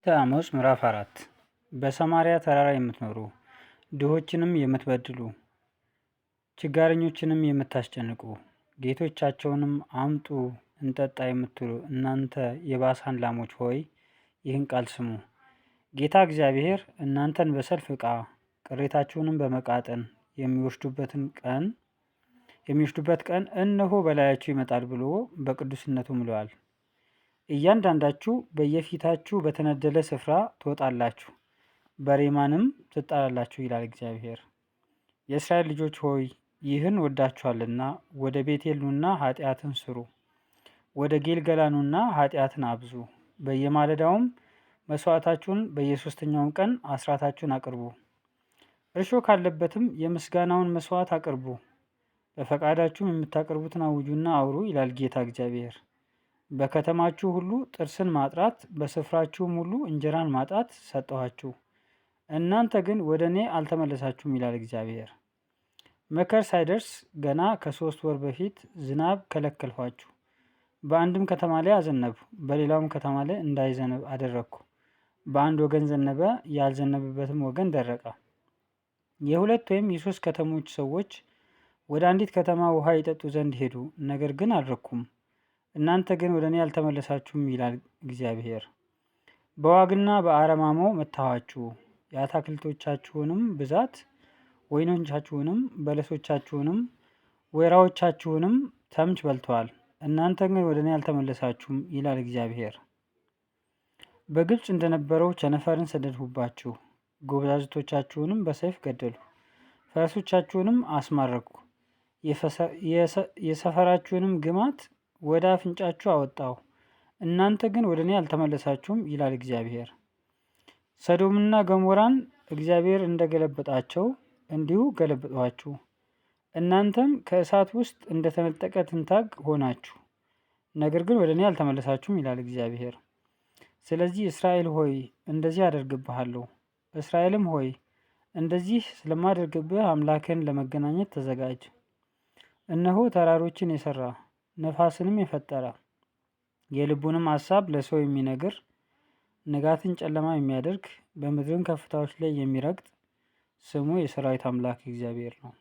አሞጽ ምዕራፍ 4 በሰማርያ ተራራ የምትኖሩ ድሆችንም የምትበድሉ ችጋረኞችንም የምታስጨንቁ ጌቶቻቸውንም አምጡ እንጠጣ የምትሉ እናንተ የባሳን ላሞች ሆይ ይህን ቃል ስሙ። ጌታ እግዚአብሔር እናንተን በሰልፍ ዕቃ ቅሬታችሁንም በመቃጠን የሚወስዱበት ቀን እነሆ በላያችሁ ይመጣል ብሎ በቅዱስነቱ ምሏል። እያንዳንዳችሁ በየፊታችሁ በተነደለ ስፍራ ትወጣላችሁ፣ በሬማንም ትጣላላችሁ ይላል እግዚአብሔር። የእስራኤል ልጆች ሆይ ይህን ወዳችኋልና ወደ ቤቴል ኑና ኃጢአትን ስሩ፣ ወደ ጌልገላ ኑና ኃጢአትን አብዙ። በየማለዳውም መስዋዕታችሁን በየሶስተኛውም ቀን አስራታችሁን አቅርቡ። እርሾ ካለበትም የምስጋናውን መስዋዕት አቅርቡ። በፈቃዳችሁም የምታቀርቡትን አውጁና አውሩ ይላል ጌታ እግዚአብሔር። በከተማችሁ ሁሉ ጥርስን ማጥራት በስፍራችሁም ሁሉ እንጀራን ማጣት ሰጠኋችሁ። እናንተ ግን ወደ እኔ አልተመለሳችሁም ይላል እግዚአብሔር። መከር ሳይደርስ ገና ከ3 ወር በፊት ዝናብ ከለከልኋችሁ። በአንድም ከተማ ላይ አዘነብሁ፣ በሌላውም ከተማ ላይ እንዳይዘነብ አደረግኩ። በአንድ ወገን ዘነበ፣ ያልዘነበበትም ወገን ደረቀ። የ2 ወይም የ3 ከተሞች ሰዎች ወደ አንዲት ከተማ ውሃ ይጠጡ ዘንድ ሄዱ፣ ነገር ግን አልረኩም። እናንተ ግን ወደ እኔ አልተመለሳችሁም ይላል እግዚአብሔር። በዋግና በአረማሞ መታኋችሁ፣ የአታክልቶቻችሁንም ብዛት፣ ወይኖቻችሁንም፣ በለሶቻችሁንም፣ ወይራዎቻችሁንም ተምች በልተዋል። እናንተ ግን ወደ እኔ አልተመለሳችሁም ይላል እግዚአብሔር። በግብፅ እንደነበረው ቸነፈርን ሰደድሁባችሁ፣ ጎበዛዝቶቻችሁንም በሰይፍ ገደልሁ፣ ፈረሶቻችሁንም አስማረኩ፣ የሰፈራችሁንም ግማት ወደ አፍንጫችሁ አወጣሁ። እናንተ ግን ወደ እኔ አልተመለሳችሁም ይላል እግዚአብሔር። ሰዶምና ገሞራን እግዚአብሔር እንደገለበጣቸው እንዲሁ ገለበጧችሁ። እናንተም ከእሳት ውስጥ እንደተነጠቀ ትንታግ ሆናችሁ፣ ነገር ግን ወደ እኔ አልተመለሳችሁም ይላል እግዚአብሔር። ስለዚህ እስራኤል ሆይ እንደዚህ አደርግብሃለሁ፣ እስራኤልም ሆይ እንደዚህ ስለማደርግብህ አምላክን ለመገናኘት ተዘጋጅ። እነሆ ተራሮችን የሰራ ነፋስንም የፈጠረ የልቡንም ሐሳብ ለሰው የሚነግር ንጋትን ጨለማ የሚያደርግ በምድርን ከፍታዎች ላይ የሚረግጥ ስሙ የሰራዊት አምላክ እግዚአብሔር ነው።